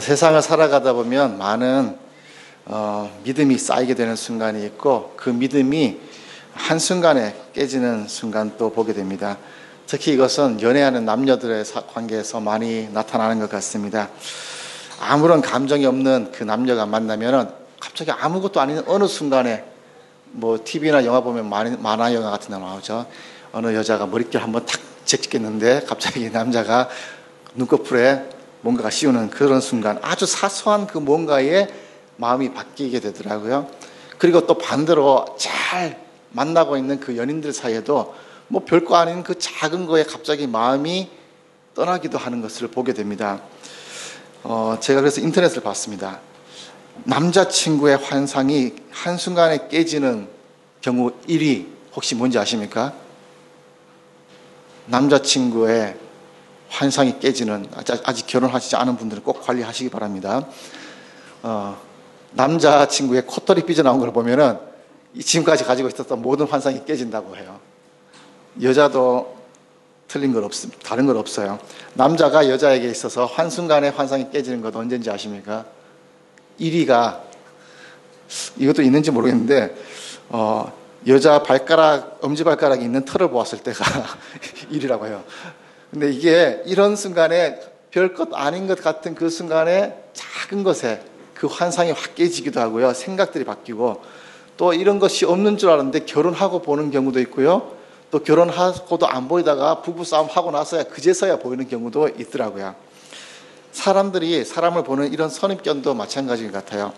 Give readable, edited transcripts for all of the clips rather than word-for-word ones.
세상을 살아가다 보면 많은 믿음이 쌓이게 되는 순간이 있고 그 믿음이 한순간에 깨지는 순간도 보게 됩니다. 특히 이것은 연애하는 남녀들의 관계에서 많이 나타나는 것 같습니다. 아무런 감정이 없는 그 남녀가 만나면은 갑자기 아무것도 아닌 어느 순간에 뭐 TV나 영화 보면 만화 영화 같은 데 나오죠. 어느 여자가 머릿결 한번 탁 제끼겠는데 갑자기 남자가 눈꺼풀에 뭔가가 씌우는 그런 순간, 아주 사소한 그 뭔가에 마음이 바뀌게 되더라고요. 그리고 또 반대로 잘 만나고 있는 그 연인들 사이에도 뭐 별거 아닌 그 작은 거에 갑자기 마음이 떠나기도 하는 것을 보게 됩니다. 제가 그래서 인터넷을 봤습니다. 남자친구의 환상이 한순간에 깨지는 경우 1위 혹시 뭔지 아십니까? 남자친구의 환상이 깨지는, 아직 결혼하시지 않은 분들은 꼭 관리하시기 바랍니다. 남자친구의 코털이 삐져나온 걸 보면은 지금까지 가지고 있었던 모든 환상이 깨진다고 해요. 여자도 틀린 건 없습니다. 다른 건 없어요. 남자가 여자에게 있어서 한순간에 환상이 깨지는 것 언제인지 아십니까? 1위가, 이것도 있는지 모르겠는데 여자 발가락, 엄지발가락이 있는 털을 보았을 때가 1위라고 해요. 근데 이게 이런 순간에 별것 아닌 것 같은 그 순간에 작은 것에 그 환상이 확 깨지기도 하고요. 생각들이 바뀌고, 또 이런 것이 없는 줄 알았는데 결혼하고 보는 경우도 있고요. 또 결혼하고도 안 보이다가 부부싸움 하고 나서야 그제서야 보이는 경우도 있더라고요. 사람들이 사람을 보는 이런 선입견도 마찬가지 같아요.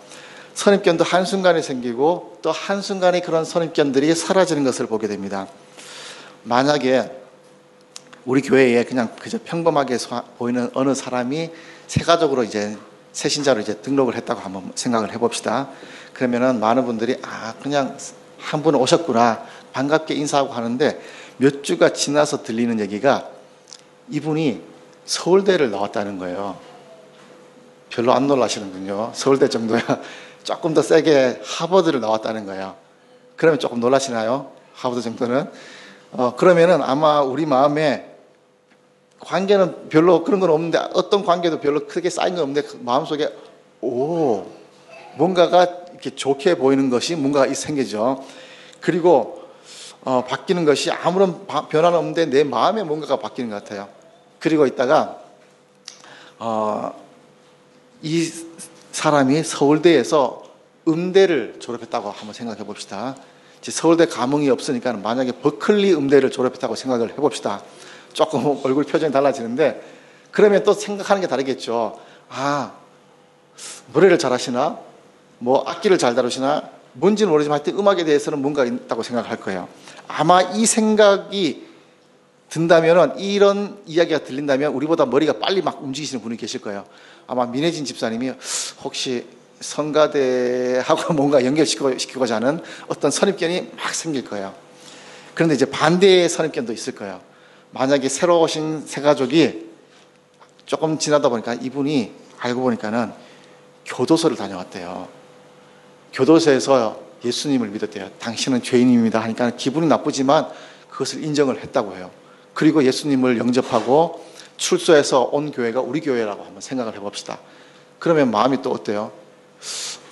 선입견도 한순간에 생기고 또 한순간에 그런 선입견들이 사라지는 것을 보게 됩니다. 만약에 우리 교회에 그냥 그저 평범하게 보이는 어느 사람이 세가족으로 이제 새신자로 이제 등록을 했다고 한번 생각을 해봅시다. 그러면은 많은 분들이 그냥 한 분 오셨구나, 반갑게 인사하고 하는데 몇 주가 지나서 들리는 얘기가 이분이 서울대를 나왔다는 거예요. 별로 안 놀라시는군요. 서울대 정도야. 조금 더 세게 하버드를 나왔다는 거예요. 그러면 조금 놀라시나요? 하버드 정도는? 그러면은 아마 우리 마음에 관계는 별로 그런 건 없는데, 어떤 관계도 별로 크게 쌓인 건 없는데 마음속에 뭔가가 이렇게 좋게 보이는 것이 뭔가가 생기죠. 그리고 바뀌는 것이 아무런 변화는 없는데 내 마음에 뭔가가 바뀌는 것 같아요. 그리고 있다가 이 사람이 서울대에서 음대를 졸업했다고 한번 생각해 봅시다. 서울대 감흥이 없으니까 만약에 버클리 음대를 졸업했다고 생각을 해봅시다. 조금 얼굴 표정이 달라지는데, 그러면 또 생각하는 게 다르겠죠. 노래를 잘하시나? 뭐 악기를 잘 다루시나? 뭔지는 모르지만 하여튼 음악에 대해서는 뭔가 있다고 생각할 거예요. 아마 이 생각이 든다면은, 이런 이야기가 들린다면 우리보다 머리가 빨리 막 움직이시는 분이 계실 거예요. 아마 민혜진 집사님이 혹시 성가대하고 뭔가 연결시키고자 하는 어떤 선입견이 막 생길 거예요. 그런데 이제 반대의 선입견도 있을 거예요. 만약에 새로 오신 새가족이 조금 지나다 보니까 이분이 알고 보니까는 교도소를 다녀왔대요. 교도소에서 예수님을 믿었대요. 당신은 죄인입니다 하니까 기분이 나쁘지만 그것을 인정을 했다고 해요. 그리고 예수님을 영접하고 출소해서 온 교회가 우리 교회라고 한번 생각을 해봅시다. 그러면 마음이 또 어때요?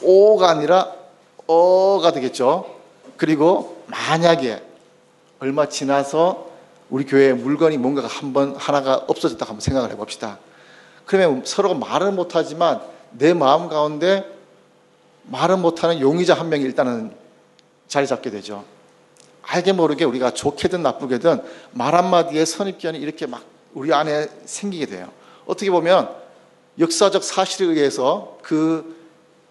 오가 아니라 어가 되겠죠. 그리고 만약에 얼마 지나서 우리 교회에 물건이 뭔가가 하나가 없어졌다고 한번 생각을 해봅시다. 그러면 서로가 말은 못하지만 내 마음 가운데 말은 못하는 용의자 한 명이 일단은 자리 잡게 되죠. 알게 모르게 우리가 좋게든 나쁘게든 말 한마디에 선입견이 이렇게 막 우리 안에 생기게 돼요. 어떻게 보면 역사적 사실에 의해서, 그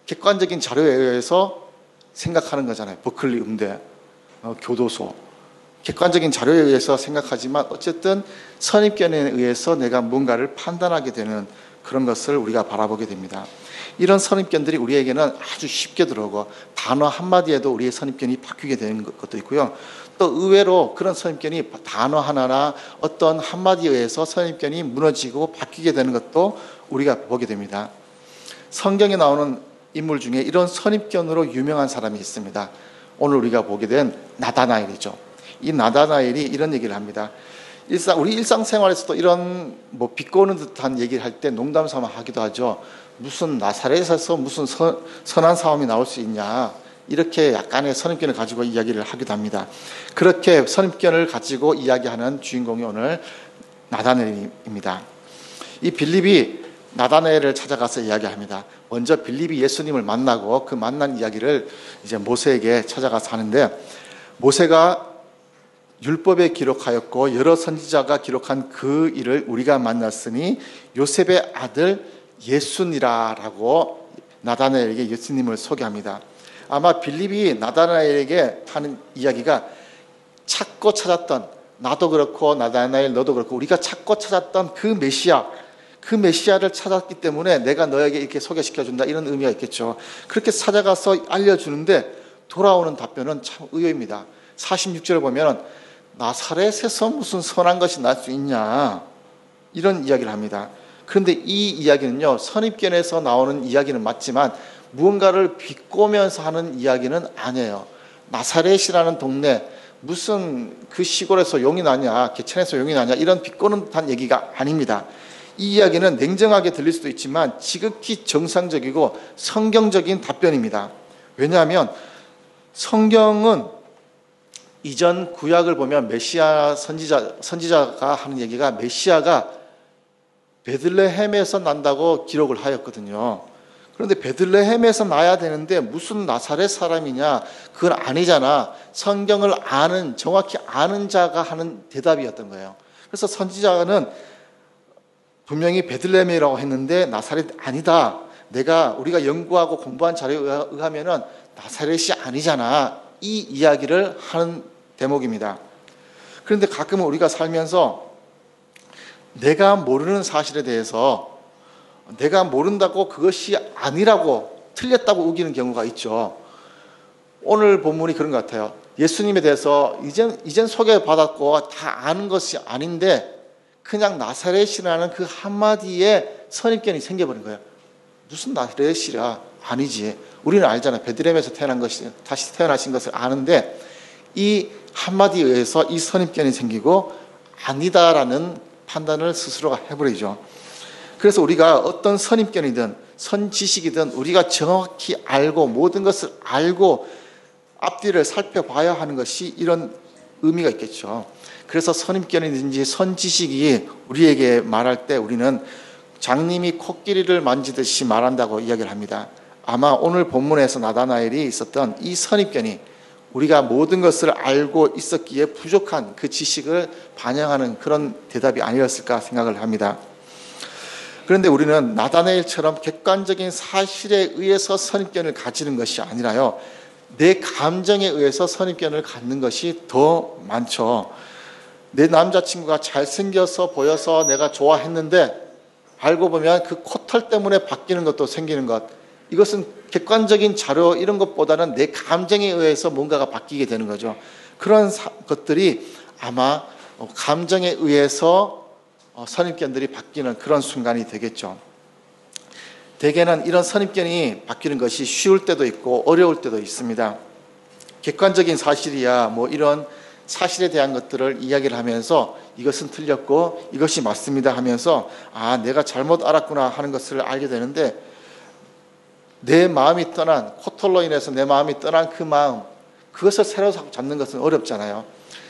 객관적인 자료에 의해서 생각하는 거잖아요. 버클리 음대, 교도소, 객관적인 자료에 의해서 생각하지만 어쨌든 선입견에 의해서 내가 뭔가를 판단하게 되는 그런 것을 우리가 바라보게 됩니다. 이런 선입견들이 우리에게는 아주 쉽게 들어오고 단어 한마디에도 우리의 선입견이 바뀌게 되는 것도 있고요. 또 의외로 그런 선입견이 단어 하나나 어떤 한마디에 의해서 선입견이 무너지고 바뀌게 되는 것도 우리가 보게 됩니다. 성경에 나오는 인물 중에 이런 선입견으로 유명한 사람이 있습니다. 오늘 우리가 보게 된 나다나엘이죠. 이 나다나엘이 이런 얘기를 합니다. 우리 일상생활에서도 이런 비꼬는 듯한 얘기를 할 때 농담 삼아 하기도 하죠. 무슨 나사렛에서 무슨 선한 사람이 나올 수 있냐, 이렇게 약간의 선입견을 가지고 이야기를 하기도 합니다. 그렇게 선입견을 가지고 이야기하는 주인공이 오늘 나다나엘입니다. 이 빌립이 나다나엘을 찾아가서 이야기합니다. 먼저 빌립이 예수님을 만나고 그 만난 이야기를 이제 모세에게 찾아가서 하는데, 모세가 율법에 기록하였고 여러 선지자가 기록한 그 일을 우리가 만났으니 요셉의 아들 예수니라라고 나다나엘에게 예수님을 소개합니다. 아마 빌립이 나다나엘에게 하는 이야기가 찾고 찾았던, 나도 그렇고 나다나엘 너도 그렇고 우리가 찾고 찾았던 그 메시아를 찾았기 때문에 내가 너에게 이렇게 소개시켜준다, 이런 의미가 있겠죠. 그렇게 찾아가서 알려주는데 돌아오는 답변은 참 의외입니다. 46절을 보면 나사렛에서 무슨 선한 것이 날 수 있냐, 이런 이야기를 합니다. 그런데 이 이야기는요, 선입견에서 나오는 이야기는 맞지만 무언가를 비꼬면서 하는 이야기는 아니에요. 나사렛이라는 동네, 무슨 그 시골에서 용이 나냐, 개천에서 용이 나냐, 이런 비꼬는 듯한 얘기가 아닙니다. 이 이야기는 냉정하게 들릴 수도 있지만 지극히 정상적이고 성경적인 답변입니다. 왜냐하면 성경은 이전 구약을 보면 메시아 선지자가 하는 얘기가 메시아가 베들레헴에서 난다고 기록을 하였거든요. 그런데 베들레헴에서 나야 되는데 무슨 나사렛 사람이냐, 그건 아니잖아. 성경을 아는, 정확히 아는 자가 하는 대답이었던 거예요. 그래서 선지자는 분명히 베들레헴이라고 했는데 나사렛 아니다. 우리가 연구하고 공부한 자료에 의하면은 나사렛이 아니잖아. 이 이야기를 하는 대목입니다. 그런데 가끔은 우리가 살면서 내가 모르는 사실에 대해서 내가 모른다고 그것이 아니라고, 틀렸다고 우기는 경우가 있죠. 오늘 본문이 그런 것 같아요. 예수님에 대해서 이젠 소개받았고 다 아는 것이 아닌데 그냥 나사렛이라는 그 한마디에 선입견이 생겨버린 거예요. 무슨 나사렛이라, 아니지. 우리는 알잖아요. 베들레헴에서 태어난 것이, 다시 태어나신 것을 아는데 이 한마디에 의해서 이 선입견이 생기고 아니다라는 판단을 스스로가 해버리죠. 그래서 우리가 어떤 선입견이든 선지식이든 우리가 정확히 알고 모든 것을 알고 앞뒤를 살펴봐야 하는 것이 이런 의미가 있겠죠. 그래서 선입견이든지 선지식이 우리에게 말할 때 우리는 장님이 코끼리를 만지듯이 말한다고 이야기를 합니다. 아마 오늘 본문에서 나다나엘이 있었던 이 선입견이 우리가 모든 것을 알고 있었기에 부족한 그 지식을 반영하는 그런 대답이 아니었을까 생각을 합니다. 그런데 우리는 나다나엘처럼 객관적인 사실에 의해서 선입견을 가지는 것이 아니라요, 내 감정에 의해서 선입견을 갖는 것이 더 많죠. 내 남자친구가 잘생겨서 보여서 내가 좋아했는데 알고 보면 그 코털 때문에 바뀌는 것도 생기는 것, 이것은 객관적인 자료 이런 것보다는 내 감정에 의해서 뭔가가 바뀌게 되는 거죠. 그런 것들이 아마 감정에 의해서 선입견들이 바뀌는 그런 순간이 되겠죠. 대개는 이런 선입견이 바뀌는 것이 쉬울 때도 있고 어려울 때도 있습니다. 객관적인 사실이야 뭐 이런 사실에 대한 것들을 이야기를 하면서 이것은 틀렸고 이것이 맞습니다 하면서 내가 잘못 알았구나 하는 것을 알게 되는데, 내 마음이 떠난, 코털로 인해서 내 마음이 떠난 그 마음, 그것을 새로 잡는 것은 어렵잖아요.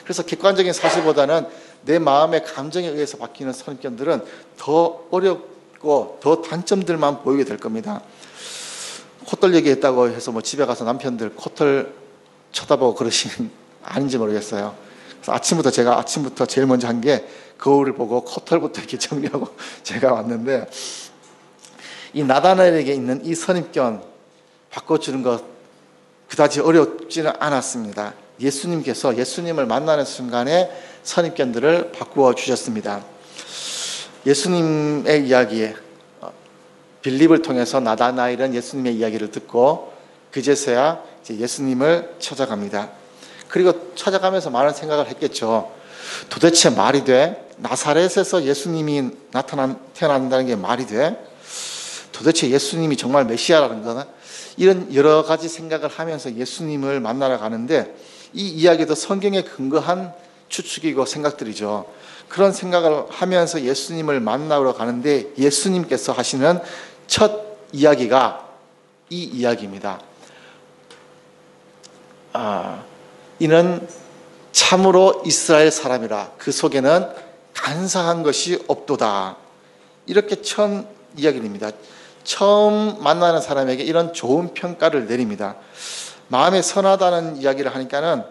그래서 객관적인 사실보다는 내 마음의 감정에 의해서 바뀌는 선입견들은 더 어렵고 더 단점들만 보이게 될 겁니다. 코털 얘기했다고 해서 뭐 집에 가서 남편들 코털 쳐다보고 그러시는 아닌지 모르겠어요. 그래서 제가 아침부터 제일 먼저 한 게 거울을 보고 코털부터 이렇게 정리하고 제가 왔는데, 이 나다나엘에게 있는 이 선입견 바꿔주는 것 그다지 어렵지는 않았습니다. 예수님께서 예수님을 만나는 순간에 선입견들을 바꾸어 주셨습니다. 예수님의 이야기에 빌립을 통해서 나다나엘은 예수님의 이야기를 듣고 그제서야 이제 예수님을 찾아갑니다. 그리고 찾아가면서 많은 생각을 했겠죠. 도대체 말이 돼? 나사렛에서 예수님이 태어난다는 게 말이 돼? 도대체 예수님이 정말 메시아라는 거나? 이런 여러 가지 생각을 하면서 예수님을 만나러 가는데, 이 이야기도 성경에 근거한 추측이고 생각들이죠. 그런 생각을 하면서 예수님을 만나러 가는데 예수님께서 하시는 첫 이야기가 이 이야기입니다. 이는 참으로 이스라엘 사람이라 그 속에는 간사한 것이 없도다. 이렇게 처음 이야기를 합니다. 처음 만나는 사람에게 이런 좋은 평가를 내립니다. 마음에 선하다는 이야기를 하니까는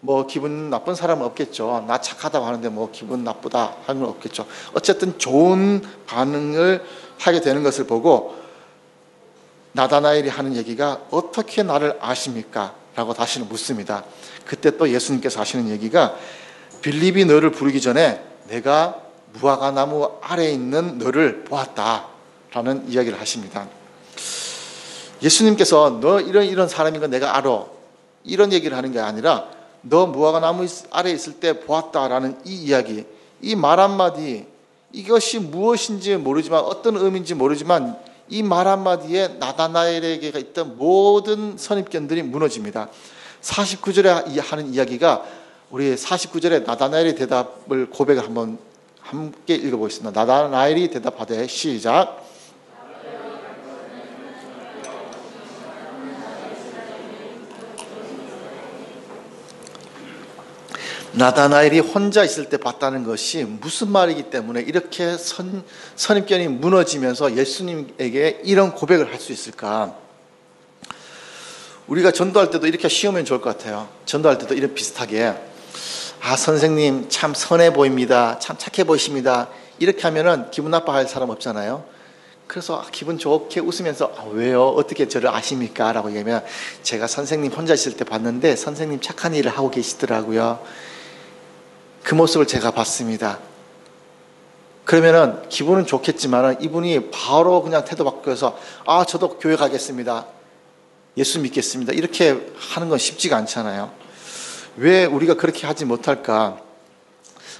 뭐 기분 나쁜 사람은 없겠죠. 나 착하다고 하는데 뭐 기분 나쁘다 하는 건 없겠죠. 어쨌든 좋은 반응을 하게 되는 것을 보고 나다나엘이 하는 얘기가 어떻게 나를 아십니까? 라고 다시는 묻습니다. 그때 또 예수님께서 하시는 얘기가 빌립이 너를 부르기 전에 내가 무화과나무 아래에 있는 너를 보았다 라는 이야기를 하십니다. 예수님께서 너 이런 사람인 건 내가 알아 이런 얘기를 하는 게 아니라 너 무화과나무 아래에 있을 때 보았다라는 이 이야기, 이 말 한마디, 이것이 무엇인지 모르지만 어떤 의미인지 모르지만 이 말 한마디에 나다나엘에게 있던 모든 선입견들이 무너집니다. 49절에 하는 이야기가 우리 49절에 나다나엘의 대답을 고백을 한번 함께 읽어보겠습니다. 나다나엘이 대답하되 시작. 나다나엘이 혼자 있을 때 봤다는 것이 무슨 말이기 때문에 이렇게 선입견이 무너지면서 예수님에게 이런 고백을 할 수 있을까? 우리가 전도할 때도 이렇게 쉬우면 좋을 것 같아요. 전도할 때도 이런 비슷하게 선생님 참 선해 보입니다. 참 착해 보이십니다. 이렇게 하면은 기분 나빠할 사람 없잖아요. 그래서 기분 좋게 웃으면서 왜요? 어떻게 저를 아십니까? 라고 얘기하면 제가 선생님 혼자 있을 때 봤는데 선생님 착한 일을 하고 계시더라고요. 그 모습을 제가 봤습니다. 그러면은 기분은 좋겠지만 이분이 바로 그냥 태도 바뀌어서 저도 교회 가겠습니다. 예수 믿겠습니다. 이렇게 하는 건 쉽지가 않잖아요. 왜 우리가 그렇게 하지 못할까?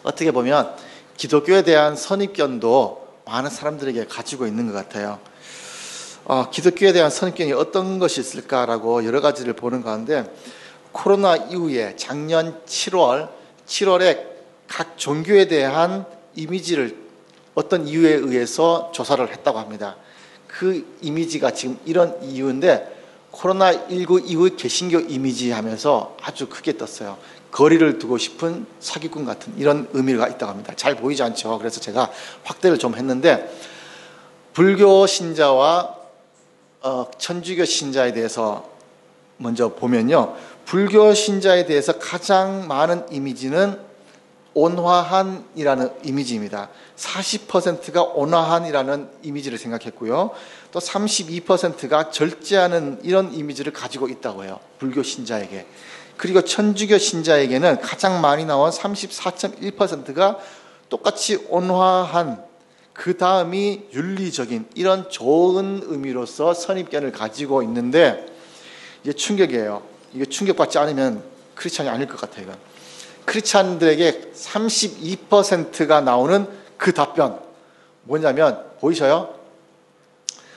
어떻게 보면 기독교에 대한 선입견도 많은 사람들에게 가지고 있는 것 같아요. 기독교에 대한 선입견이 어떤 것이 있을까라고 여러 가지를 보는 가운데 코로나 이후에 작년 7월에 각 종교에 대한 이미지를 어떤 이유에 의해서 조사를 했다고 합니다. 그 이미지가 지금 이런 이유인데 코로나19 이후 개신교 이미지 하면서 아주 크게 떴어요. 거리를 두고 싶은 사기꾼 같은 이런 의미가 있다고 합니다. 잘 보이지 않죠? 그래서 제가 확대를 좀 했는데 불교 신자와 천주교 신자에 대해서 먼저 보면요. 불교 신자에 대해서 가장 많은 이미지는 온화한이라는 이미지입니다. 40%가 온화한이라는 이미지를 생각했고요. 또 32%가 절제하는 이런 이미지를 가지고 있다고 해요. 불교 신자에게. 그리고 천주교 신자에게는 가장 많이 나온 34.1%가 똑같이 온화한, 그 다음이 윤리적인 이런 좋은 의미로서 선입견을 가지고 있는데 이게 충격이에요. 이게 충격받지 않으면 크리스찬이 아닐 것 같아요. 이건. 크리스찬들에게 32%가 나오는 그 답변 뭐냐면 보이셔요?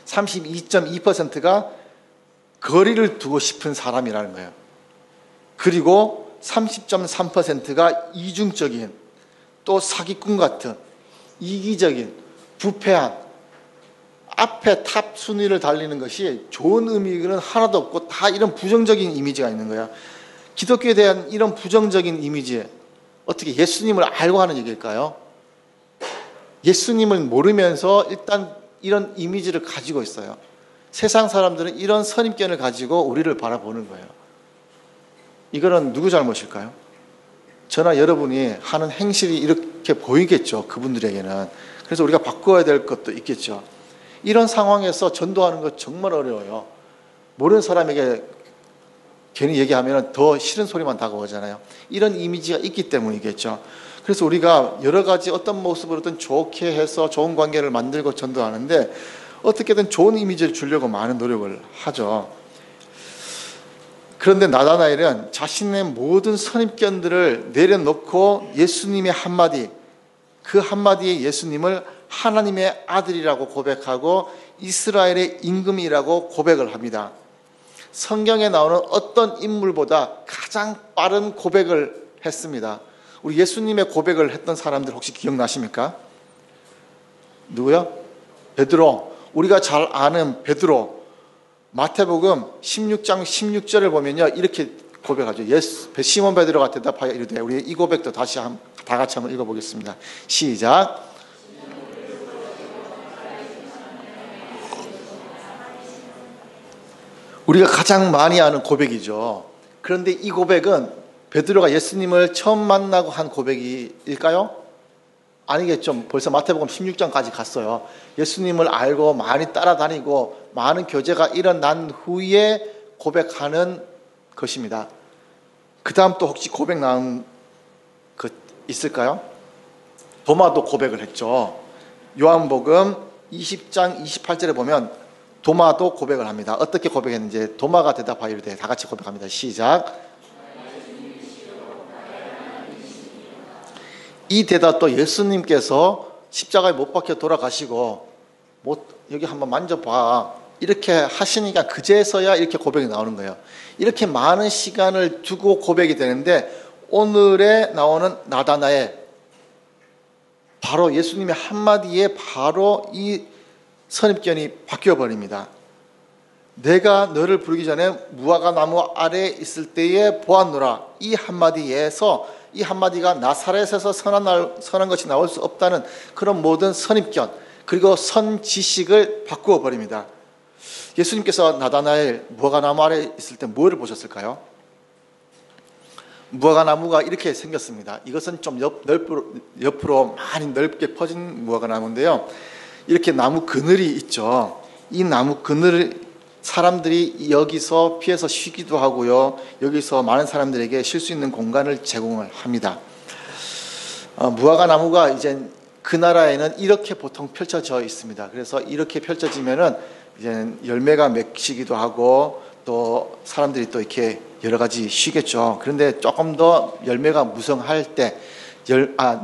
32.2%가 거리를 두고 싶은 사람이라는 거예요. 그리고 30.3%가 이중적인 또 사기꾼 같은 이기적인 부패한 앞에 탑 순위를 달리는 것이 좋은 의미는 하나도 없고 다 이런 부정적인 이미지가 있는 거예요. 기독교에 대한 이런 부정적인 이미지 어떻게 예수님을 알고 하는 얘기일까요? 예수님을 모르면서 일단 이런 이미지를 가지고 있어요. 세상 사람들은 이런 선입견을 가지고 우리를 바라보는 거예요. 이거는 누구 잘못일까요? 저나 여러분이 하는 행실이 이렇게 보이겠죠. 그분들에게는. 그래서 우리가 바꿔야 될 것도 있겠죠. 이런 상황에서 전도하는 거 정말 어려워요. 모르는 사람에게 괜히 얘기하면 더 싫은 소리만 다가오잖아요. 이런 이미지가 있기 때문이겠죠. 그래서 우리가 여러 가지 어떤 모습으로든 좋게 해서 좋은 관계를 만들고 전도하는데 어떻게든 좋은 이미지를 주려고 많은 노력을 하죠. 그런데 나다나엘은 자신의 모든 선입견들을 내려놓고 예수님의 한마디, 그 한마디에 예수님을 하나님의 아들이라고 고백하고 이스라엘의 임금이라고 고백을 합니다. 성경에 나오는 어떤 인물보다 가장 빠른 고백을 했습니다. 우리 예수님의 고백을 했던 사람들 혹시 기억나십니까? 누구요? 베드로. 우리가 잘 아는 베드로, 마태복음 16장 16절을 보면요, 이렇게 고백하죠. 시몬 베드로가 대답하여 이르되, 우리 이 고백도 다 같이 한번 읽어보겠습니다. 시작. 우리가 가장 많이 아는 고백이죠. 그런데 이 고백은 베드로가 예수님을 처음 만나고 한 고백일까요? 아니겠죠. 벌써 마태복음 16장까지 갔어요. 예수님을 알고 많이 따라다니고 많은 교제가 일어난 후에 고백하는 것입니다. 그 다음 또 혹시 고백 나온 것 있을까요? 도마도 고백을 했죠. 요한복음 20장 28절에 보면 도마도 고백을 합니다. 어떻게 고백했는지 도마가 대답하여 이르되, 다 같이 고백합니다. 시작. 이 대답도 예수님께서 십자가에 못 박혀 돌아가시고 여기 한번 만져봐 이렇게 하시니까 그제서야 이렇게 고백이 나오는 거예요. 이렇게 많은 시간을 두고 고백이 되는데, 오늘에 나오는 나다나엘, 바로 예수님의 한마디에 바로 이 선입견이 바뀌어 버립니다. 내가 너를 부르기 전에 무화과 나무 아래에 있을 때에 보았노라. 이 한마디에서, 이 한마디가 나사렛에서 선한 것이 나올 수 없다는 그런 모든 선입견, 그리고 선지식을 바꾸어 버립니다. 예수님께서 나다나엘 무화과 나무 아래에 있을 때 뭐를 보셨을까요? 무화과 나무가 이렇게 생겼습니다. 이것은 좀 옆으로 많이 넓게 퍼진 무화과 나무인데요, 이렇게 나무 그늘이 있죠. 이 나무 그늘을 사람들이 여기서 피해서 쉬기도 하고요, 여기서 많은 사람들에게 쉴 수 있는 공간을 제공을 합니다. 무화과 나무가 이제 그 나라에는 이렇게 보통 펼쳐져 있습니다. 그래서 이렇게 펼쳐지면은 이제 열매가 맺히기도 하고 또 사람들이 또 이렇게 여러 가지 쉬겠죠. 그런데 조금 더 열매가 무성할 때,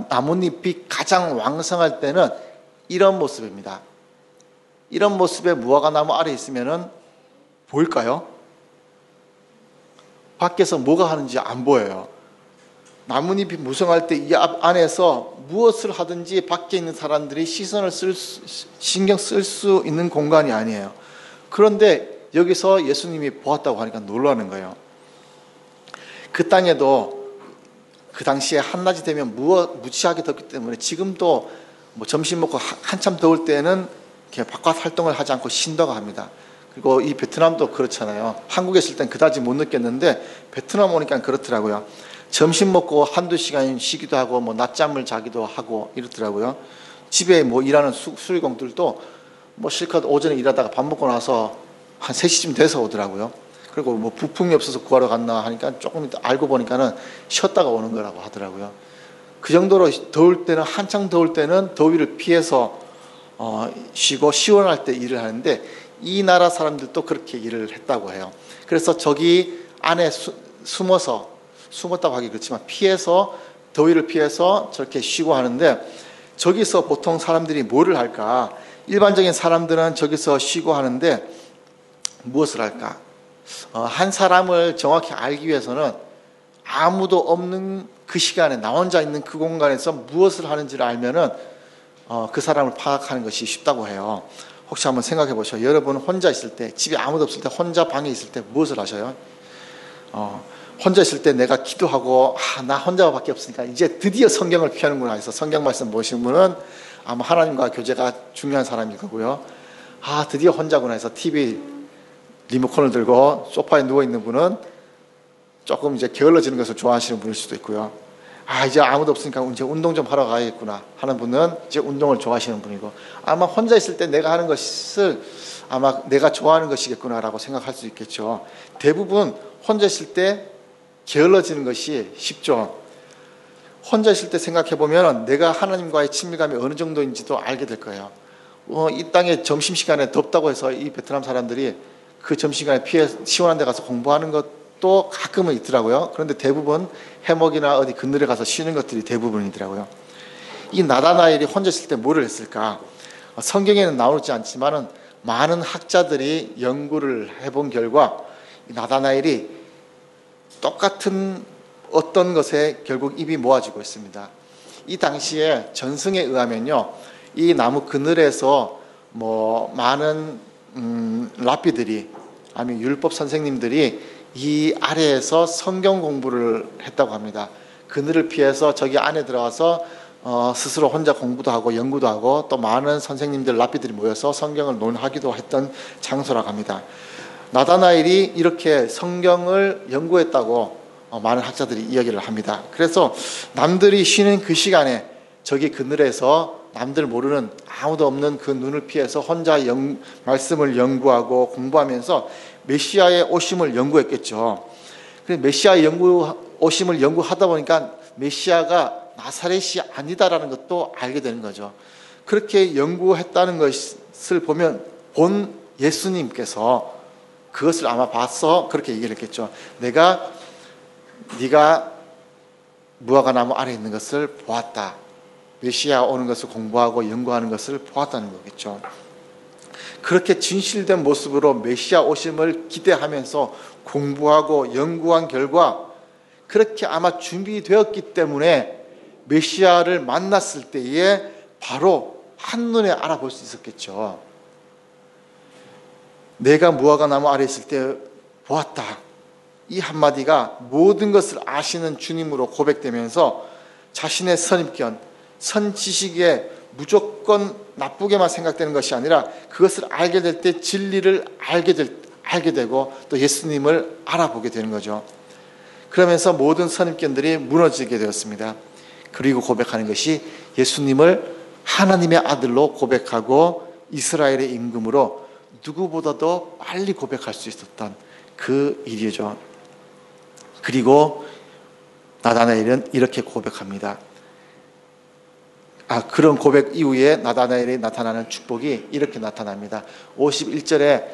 나뭇잎이 가장 왕성할 때는 이런 모습입니다. 이런 모습의 무화과 나무 아래 있으면은 보일까요? 밖에서 뭐가 하는지 안 보여요. 나뭇잎이 무성할 때 이 안에서 무엇을 하든지 밖에 있는 사람들이 시선을 신경 쓸 수 있는 공간이 아니에요. 그런데 여기서 예수님이 보았다고 하니까 놀라는 거예요. 그 땅에도 그 당시에 한낮이 되면 무지하게 덥기 때문에, 지금도 점심 먹고 한참 더울 때는 이렇게 바깥 활동을 하지 않고 쉰다고 합니다. 그리고 이 베트남도 그렇잖아요. 한국에 있을 땐 그다지 못 느꼈는데 베트남 오니까 그렇더라고요. 점심 먹고 한두 시간 쉬기도 하고 낮잠을 자기도 하고 이렇더라고요. 집에 일하는 수리공들도 실컷 오전에 일하다가 밥 먹고 나서 한 3시쯤 돼서 오더라고요. 그리고 부품이 없어서 구하러 갔나 하니까 조금 이따 알고 보니까는 쉬었다가 오는 거라고 하더라고요. 그 정도로 더울 때는, 한창 더울 때는 더위를 피해서 쉬고 시원할 때 일을 하는데, 이 나라 사람들도 그렇게 일을 했다고 해요. 그래서 저기 안에 숨었다고 하기 그렇지만 더위를 피해서 저렇게 쉬고 하는데, 저기서 보통 사람들이 뭐를 할까? 일반적인 사람들은 저기서 쉬고 하는데 무엇을 할까? 한 사람을 정확히 알기 위해서는 아무도 없는 그 시간에 나 혼자 있는 그 공간에서 무엇을 하는지를 알면은 그 사람을 파악하는 것이 쉽다고 해요. 혹시 한번 생각해 보셔요. 여러분 혼자 있을 때, 집에 아무도 없을 때, 혼자 방에 있을 때 무엇을 하셔요? 혼자 있을 때 내가 기도하고, 나 혼자밖에 없으니까 이제 드디어 성경을 펴는구나 해서 성경 말씀 보신 분은 아마 하나님과 교제가 중요한 사람일 거고요. 드디어 혼자구나 해서 TV 리모컨을 들고 소파에 누워있는 분은 조금 이제 게을러지는 것을 좋아하시는 분일 수도 있고요. 이제 아무도 없으니까 이제 운동 좀 하러 가야겠구나 하는 분은 이제 운동을 좋아하시는 분이고, 아마 혼자 있을 때 내가 하는 것을 아마 내가 좋아하는 것이겠구나라고 생각할 수 있겠죠. 대부분 혼자 있을 때 게을러지는 것이 쉽죠. 혼자 있을 때 생각해보면 내가 하나님과의 친밀감이 어느 정도인지도 알게 될 거예요. 이 땅에 점심시간에 덥다고 해서 이 베트남 사람들이 그 점심시간에 피해 시원한 데 가서 공부하는 것도 가끔은 있더라고요. 그런데 대부분 해먹이나 어디 그늘에 가서 쉬는 것들이 대부분이더라고요. 이 나다나엘이 혼자 있을 때 뭐를 했을까? 성경에는 나오지 않지만은 많은 학자들이 연구를 해본 결과 나다나엘이 똑같은 어떤 것에 결국 입이 모아지고 있습니다. 이 당시에 전승에 의하면요, 이 나무 그늘에서 뭐 많은 랍비들이 아니면 율법 선생님들이 이 아래에서 성경 공부를 했다고 합니다. 그늘을 피해서 저기 안에 들어가서 스스로 혼자 공부도 하고 연구도 하고 또 많은 선생님들 랍비들이 모여서 성경을 논하기도 했던 장소라고 합니다. 나다나엘이 이렇게 성경을 연구했다고 많은 학자들이 이야기를 합니다. 그래서 남들이 쉬는 그 시간에 저기 그늘에서 남들 모르는 아무도 없는 그 눈을 피해서 혼자 말씀을 연구하고 공부하면서 메시아의 오심을 연구했겠죠. 그래서 메시아의 오심을 연구하다 보니까 메시아가 나사렛이 아니다라는 것도 알게 되는 거죠. 그렇게 연구했다는 것을 본 예수님께서 그것을 아마 봐서 그렇게 얘기를 했겠죠. 네가 무화과나무 아래 있는 것을 보았다. 메시아 오는 것을 공부하고 연구하는 것을 보았다는 거겠죠. 그렇게 진실된 모습으로 메시아 오심을 기대하면서 공부하고 연구한 결과 그렇게 아마 준비되었기 때문에 메시아를 만났을 때에 바로 한눈에 알아볼 수 있었겠죠. 내가 무화과나무 아래 있을 때 보았다. 이 한마디가 모든 것을 아시는 주님으로 고백되면서 자신의 선입견, 선지식에 무조건 나쁘게만 생각되는 것이 아니라 그것을 알게 될 때 진리를 알게 되고 또 예수님을 알아보게 되는 거죠. 그러면서 모든 선입견들이 무너지게 되었습니다. 그리고 고백하는 것이 예수님을 하나님의 아들로 고백하고 이스라엘의 임금으로 누구보다도 빨리 고백할 수 있었던 그 일이죠. 그리고 나다나엘은 이렇게 고백합니다. 그런 고백 이후에 나다나엘에 나타나는 축복이 이렇게 나타납니다. 51절에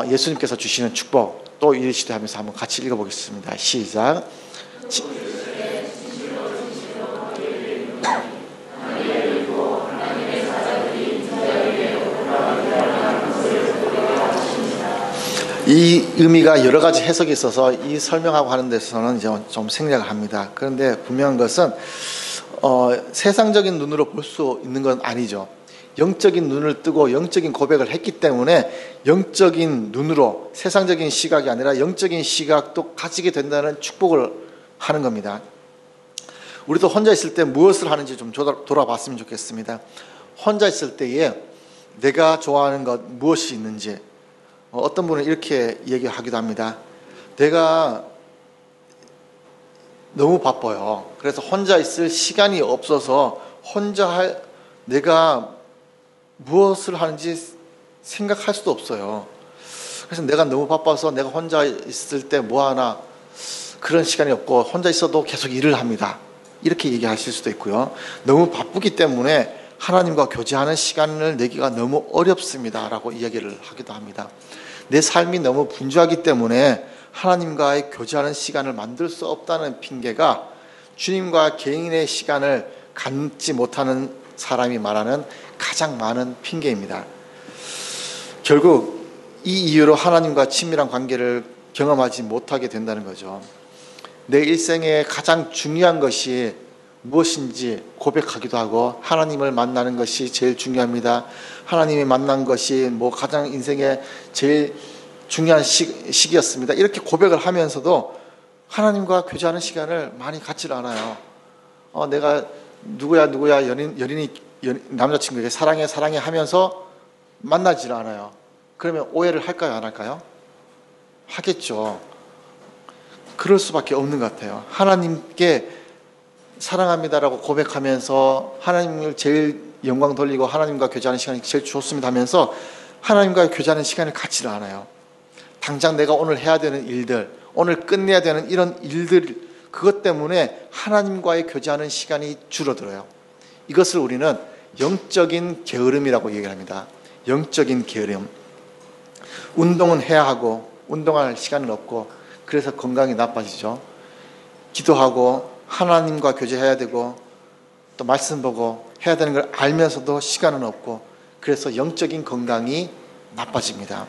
예수님께서 주시는 축복 또 이르시되 하면서 한번 같이 읽어보겠습니다. 시작. 이 의미가 여러 가지 해석이 있어서 이 설명하고 하는 데서는 이제 좀 생략을 합니다. 그런데 분명한 것은 세상적인 눈으로 볼 수 있는 건 아니죠. 영적인 눈을 뜨고 영적인 고백을 했기 때문에 영적인 눈으로 세상적인 시각이 아니라 영적인 시각도 가지게 된다는 축복을 하는 겁니다. 우리도 혼자 있을 때 무엇을 하는지 좀 돌아봤으면 좋겠습니다. 혼자 있을 때에 내가 좋아하는 것 무엇이 있는지 어떤 분은 이렇게 얘기하기도 합니다. 내가 너무 바빠요. 그래서 혼자 있을 시간이 없어서 내가 무엇을 하는지 생각할 수도 없어요. 그래서 내가 너무 바빠서 내가 혼자 있을 때 뭐 하나 그런 시간이 없고 혼자 있어도 계속 일을 합니다. 이렇게 얘기하실 수도 있고요. 너무 바쁘기 때문에 하나님과 교제하는 시간을 내기가 너무 어렵습니다. 라고 이야기를 하기도 합니다. 내 삶이 너무 분주하기 때문에 하나님과의 교제하는 시간을 만들 수 없다는 핑계가 주님과 개인의 시간을 갖지 못하는 사람이 말하는 가장 많은 핑계입니다. 결국 이 이유로 하나님과 친밀한 관계를 경험하지 못하게 된다는 거죠. 내 일생에 가장 중요한 것이 무엇인지 고백하기도 하고 하나님을 만나는 것이 제일 중요합니다. 하나님이 만난 것이 가장 인생의 제일 중요한 시기였습니다. 이렇게 고백을 하면서도 하나님과 교제하는 시간을 많이 갖지를 않아요. 내가 누구야 연인이 남자친구에게 사랑해 하면서 만나지를 않아요. 그러면 오해를 할까요, 안 할까요? 하겠죠. 그럴 수밖에 없는 것 같아요. 하나님께 사랑합니다라고 고백하면서 하나님을 제일 영광 돌리고 하나님과 교제하는 시간이 제일 좋습니다 하면서 하나님과 교제하는 시간을 갖지를 않아요. 당장 내가 오늘 해야 되는 일들, 오늘 끝내야 되는 이런 일들, 그것 때문에 하나님과의 교제하는 시간이 줄어들어요. 이것을 우리는 영적인 게으름이라고 얘기를 합니다. 영적인 게으름. 운동은 해야 하고 운동할 시간은 없고 그래서 건강이 나빠지죠. 기도하고 하나님과 교제해야 되고 또 말씀 보고 해야 되는 걸 알면서도 시간은 없고 그래서 영적인 건강이 나빠집니다.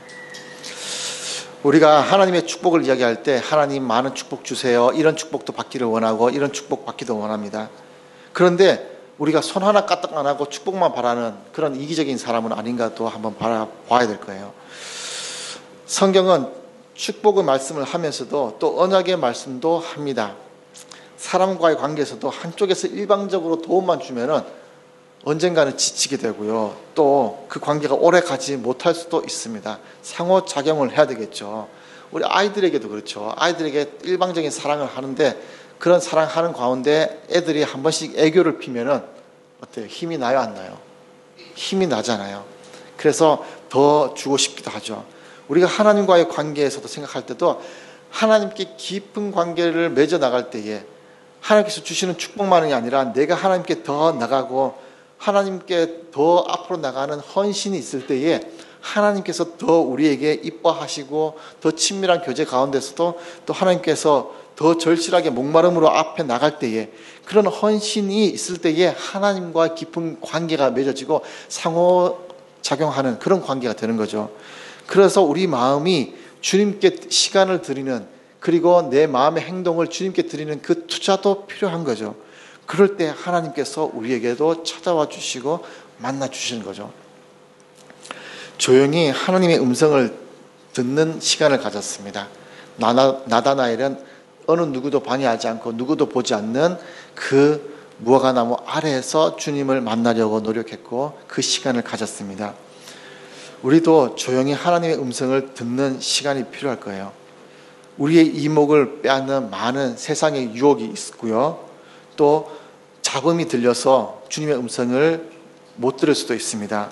우리가 하나님의 축복을 이야기할 때 하나님 많은 축복 주세요. 이런 축복도 받기를 원하고 이런 축복 받기도 원합니다. 그런데 우리가 손 하나 까딱 안 하고 축복만 바라는 그런 이기적인 사람은 아닌가 또 한번 바라봐야 될 거예요. 성경은 축복의 말씀을 하면서도 또 언약의 말씀도 합니다. 사람과의 관계에서도 한쪽에서 일방적으로 도움만 주면은 언젠가는 지치게 되고요. 또 그 관계가 오래 가지 못할 수도 있습니다. 상호작용을 해야 되겠죠. 우리 아이들에게도 그렇죠. 아이들에게 일방적인 사랑을 하는데 그런 사랑하는 가운데 애들이 한 번씩 애교를 피면은 어때요? 힘이 나요, 안 나요? 힘이 나잖아요. 그래서 더 주고 싶기도 하죠. 우리가 하나님과의 관계에서도 생각할 때도 하나님께 깊은 관계를 맺어 나갈 때에 하나님께서 주시는 축복만이 아니라 내가 하나님께 더 나가고 하나님께 더 앞으로 나가는 헌신이 있을 때에 하나님께서 더 우리에게 이뻐하시고 더 친밀한 교제 가운데서도 또 하나님께서 더 절실하게 목마름으로 앞에 나갈 때에 그런 헌신이 있을 때에 하나님과 깊은 관계가 맺어지고 상호작용하는 그런 관계가 되는 거죠. 그래서 우리 마음이 주님께 시간을 드리는 그리고 내 마음의 행동을 주님께 드리는 그 투자도 필요한 거죠. 그럴 때 하나님께서 우리에게도 찾아와 주시고 만나 주시는 거죠. 조용히 하나님의 음성을 듣는 시간을 가졌습니다. 나다나엘은 어느 누구도 방해하지 않고 누구도 보지 않는 그 무화과나무 아래에서 주님을 만나려고 노력했고 그 시간을 가졌습니다. 우리도 조용히 하나님의 음성을 듣는 시간이 필요할 거예요. 우리의 이목을 빼앗는 많은 세상의 유혹이 있고요. 또 잡음이 들려서 주님의 음성을 못 들을 수도 있습니다.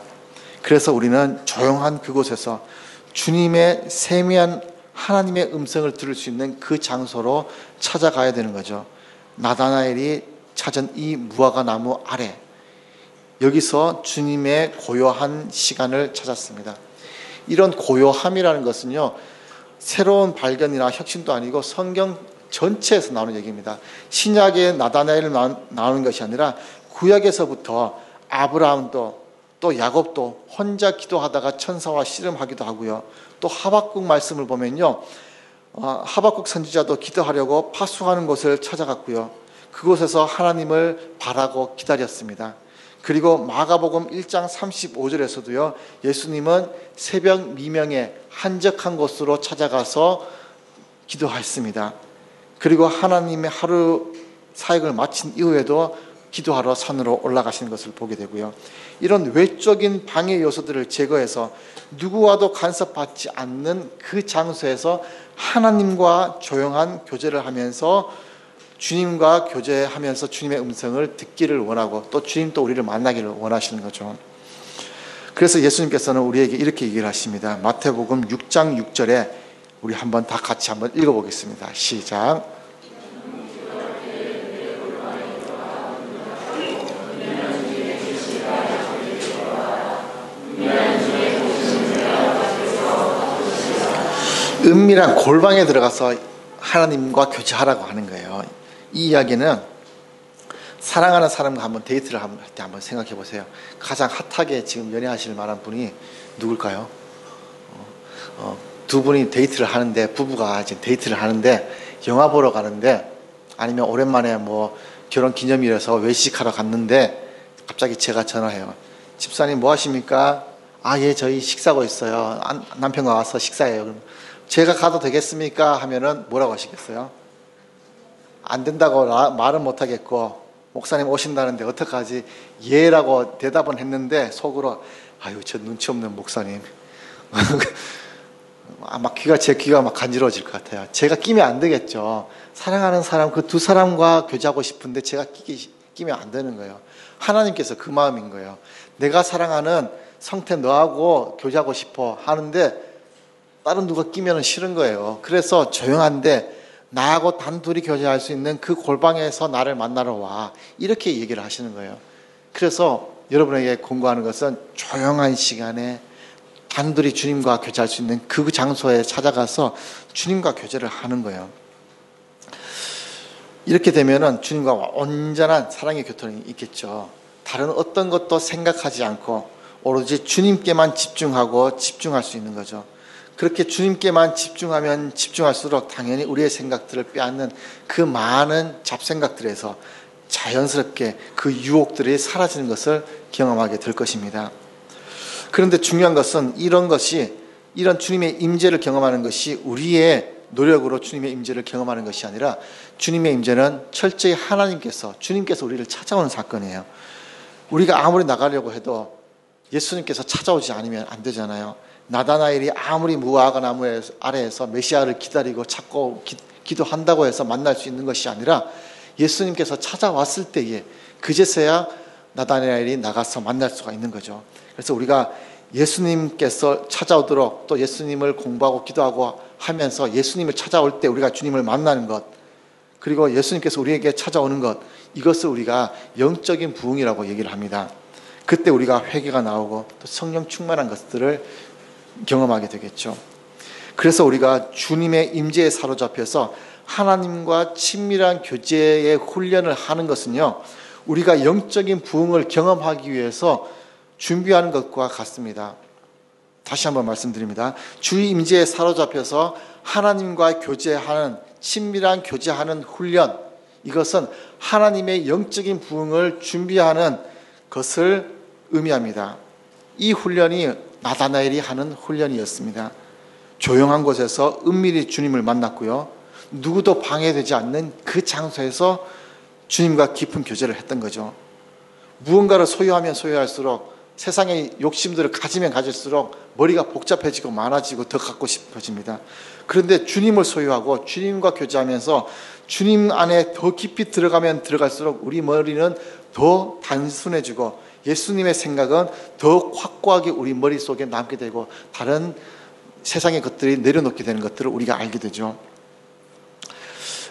그래서 우리는 조용한 그곳에서 주님의 세미한 하나님의 음성을 들을 수 있는 그 장소로 찾아가야 되는 거죠. 나다나엘이 찾은 이 무화과 나무 아래, 여기서 주님의 고요한 시간을 찾았습니다. 이런 고요함이라는 것은요, 새로운 발견이나 혁신도 아니고 성경 전체에서 나오는 얘기입니다. 신약의 나다나엘을 나오는 것이 아니라 구약에서부터 아브라함도 또 야곱도 혼자 기도하다가 천사와 씨름하기도 하고요. 또 하박국 말씀을 보면요, 하박국 선지자도 기도하려고 파수하는 곳을 찾아갔고요. 그곳에서 하나님을 바라고 기다렸습니다. 그리고 마가복음 1장 35절에서도요, 예수님은 새벽 미명에 한적한 곳으로 찾아가서 기도했습니다. 그리고 하나님의 하루 사역을 마친 이후에도 기도하러 산으로 올라가시는 것을 보게 되고요. 이런 외적인 방해 요소들을 제거해서 누구와도 간섭받지 않는 그 장소에서 하나님과 조용한 교제를 하면서 주님과 교제하면서 주님의 음성을 듣기를 원하고 또 주님도 우리를 만나기를 원하시는 거죠. 그래서 예수님께서는 우리에게 이렇게 얘기를 하십니다. 마태복음 6장 6절에 우리 한번 다 같이 한번 읽어보겠습니다. 시작. 은밀한 골방에 들어가서 하나님과 교제하라고 하는 거예요. 이 이야기는 사랑하는 사람과 한번 데이트를 할 때 한번 생각해 보세요. 가장 핫하게 지금 연애하실 만한 분이 누굴까요? 두 분이 데이트를 하는데, 부부가 지금 데이트를 하는데 영화 보러 가는데, 아니면 오랜만에 뭐 결혼 기념일에서 외식하러 갔는데 갑자기 제가 전화해요. 집사님 뭐 하십니까? 아, 예, 저희 식사하고 있어요. 남편과 와서 식사해요. 그럼 제가 가도 되겠습니까? 하면은 뭐라고 하시겠어요? 안 된다고 말은 못 하겠고, 목사님 오신다는데 어떡하지? 예라고 대답은 했는데 속으로 아유, 저 눈치 없는 목사님. 아마 제 귀가 막 간지러워질 것 같아요. 제가 끼면 안 되겠죠. 사랑하는 사람, 그 두 사람과 교제하고 싶은데 제가 끼면 안 되는 거예요. 하나님께서 그 마음인 거예요. 내가 사랑하는 성태 너하고 교제하고 싶어 하는데 다른 누가 끼면 싫은 거예요. 그래서 조용한데 나하고 단둘이 교제할 수 있는 그 골방에서 나를 만나러 와. 이렇게 얘기를 하시는 거예요. 그래서 여러분에게 권고하는 것은 조용한 시간에 단둘이 주님과 교제할 수 있는 그 장소에 찾아가서 주님과 교제를 하는 거예요. 이렇게 되면은 주님과 온전한 사랑의 교통이 있겠죠. 다른 어떤 것도 생각하지 않고 오로지 주님께만 집중하고 집중할 수 있는 거죠. 그렇게 주님께만 집중하면 집중할수록 당연히 우리의 생각들을 빼앗는 그 많은 잡생각들에서 자연스럽게 그 유혹들이 사라지는 것을 경험하게 될 것입니다. 그런데 중요한 것은 이런 주님의 임재를 경험하는 것이 우리의 노력으로 주님의 임재를 경험하는 것이 아니라 주님의 임재는 철저히 주님께서 우리를 찾아오는 사건이에요. 우리가 아무리 나가려고 해도 예수님께서 찾아오지 않으면 안 되잖아요. 나다나엘이 아무리 무화과 나무 아래에서 메시아를 기다리고 찾고 기도한다고 해서 만날 수 있는 것이 아니라 예수님께서 찾아왔을 때에 그제서야 나다나엘이 나가서 만날 수가 있는 거죠. 그래서 우리가 예수님께서 찾아오도록 또 예수님을 공부하고 기도하고 하면서 예수님을 찾아올 때 우리가 주님을 만나는 것, 그리고 예수님께서 우리에게 찾아오는 것, 이것을 우리가 영적인 부흥이라고 얘기를 합니다. 그때 우리가 회개가 나오고 또 성령 충만한 것들을 경험하게 되겠죠. 그래서 우리가 주님의 임재에 사로잡혀서 하나님과 친밀한 교제의 훈련을 하는 것은요, 우리가 영적인 부흥을 경험하기 위해서 준비하는 것과 같습니다. 다시 한번 말씀드립니다. 주의 임재에 사로잡혀서 하나님과 교제하는, 친밀한 교제하는 훈련, 이것은 하나님의 영적인 부흥을 준비하는 것을 의미합니다. 이 훈련이 나다나엘이 하는 훈련이었습니다. 조용한 곳에서 은밀히 주님을 만났고요, 누구도 방해되지 않는 그 장소에서 주님과 깊은 교제를 했던 거죠. 무언가를 소유하면 소유할수록, 세상의 욕심들을 가지면 가질수록 머리가 복잡해지고 많아지고 더 갖고 싶어집니다. 그런데 주님을 소유하고 주님과 교제하면서 주님 안에 더 깊이 들어가면 들어갈수록 우리 머리는 더 단순해지고 예수님의 생각은 더 확고하게 우리 머릿속에 남게 되고 다른 세상의 것들이 내려놓게 되는 것들을 우리가 알게 되죠.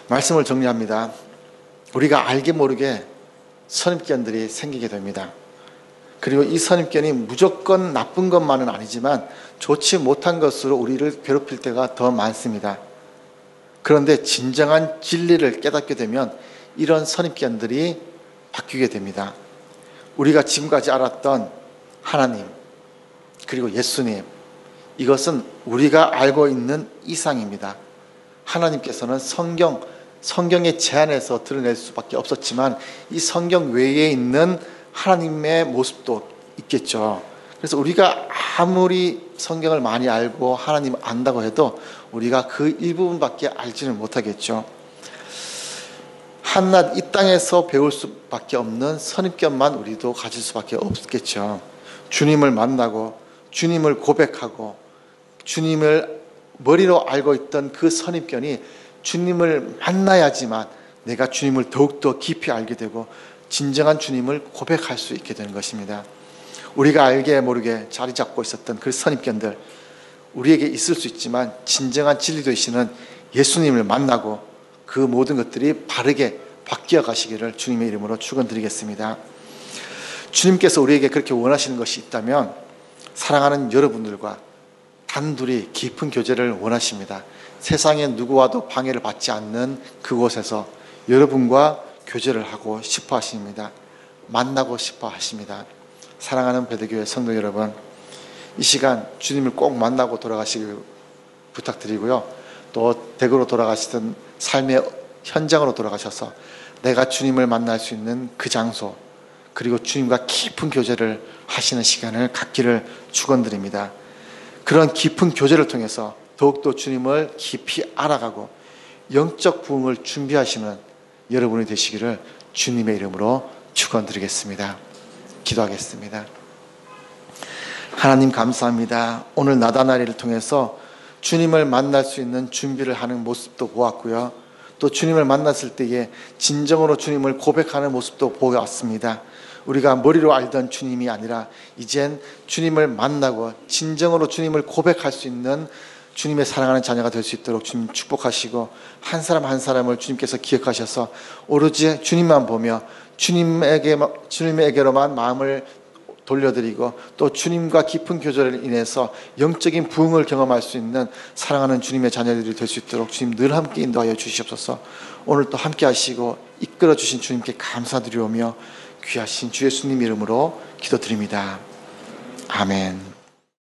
말씀을 정리합니다. 우리가 알게 모르게 선입견들이 생기게 됩니다. 그리고 이 선입견이 무조건 나쁜 것만은 아니지만 좋지 못한 것으로 우리를 괴롭힐 때가 더 많습니다. 그런데 진정한 진리를 깨닫게 되면 이런 선입견들이 바뀌게 됩니다. 우리가 지금까지 알았던 하나님, 그리고 예수님, 이것은 우리가 알고 있는 이상입니다. 하나님께서는 성경의 제한에서 드러낼 수밖에 없었지만 이 성경 외에 있는 하나님의 모습도 있겠죠. 그래서 우리가 아무리 성경을 많이 알고 하나님을 안다고 해도 우리가 그 일부분밖에 알지는 못하겠죠. 한낱 이 땅에서 배울 수밖에 없는 선입견만 우리도 가질 수밖에 없겠죠. 주님을 만나고 주님을 고백하고 주님을 머리로 알고 있던 그 선입견이 주님을 만나야지만 내가 주님을 더욱더 깊이 알게 되고 진정한 주님을 고백할 수 있게 되는 것입니다. 우리가 알게 모르게 자리 잡고 있었던 그 선입견들, 우리에게 있을 수 있지만 진정한 진리 되시는 예수님을 만나고 그 모든 것들이 바르게 바뀌어 가시기를 주님의 이름으로 축원드리겠습니다. 주님께서 우리에게 그렇게 원하시는 것이 있다면 사랑하는 여러분들과 단둘이 깊은 교제를 원하십니다. 세상의 누구와도 방해를 받지 않는 그곳에서 여러분과 교제를 하고 싶어 하십니다. 만나고 싶어 하십니다. 사랑하는 배드교회 성도 여러분, 이 시간 주님을 꼭 만나고 돌아가시길 부탁드리고요. 또 댁으로 돌아가시던 삶의 현장으로 돌아가셔서 내가 주님을 만날 수 있는 그 장소, 그리고 주님과 깊은 교제를 하시는 시간을 갖기를 축원드립니다. 그런 깊은 교제를 통해서 더욱더 주님을 깊이 알아가고 영적 부흥을 준비하시는 여러분이 되시기를 주님의 이름으로 축원드리겠습니다. 기도하겠습니다. 하나님 감사합니다. 오늘 나다나엘을 통해서 주님을 만날 수 있는 준비를 하는 모습도 보았고요. 또 주님을 만났을 때에 진정으로 주님을 고백하는 모습도 보았습니다. 우리가 머리로 알던 주님이 아니라 이젠 주님을 만나고 진정으로 주님을 고백할 수 있는 주님의 사랑하는 자녀가 될 수 있도록 주님 축복하시고 한 사람 한 사람을 주님께서 기억하셔서 오로지 주님만 보며 주님에게로만 마음을 돌려드리고 또 주님과 깊은 교제를 인해서 영적인 부흥을 경험할 수 있는 사랑하는 주님의 자녀들이 될 수 있도록 주님 늘 함께 인도하여 주시옵소서. 오늘 또 함께 하시고 이끌어 주신 주님께 감사드리오며 귀하신 주 예수님 이름으로 기도드립니다. 아멘.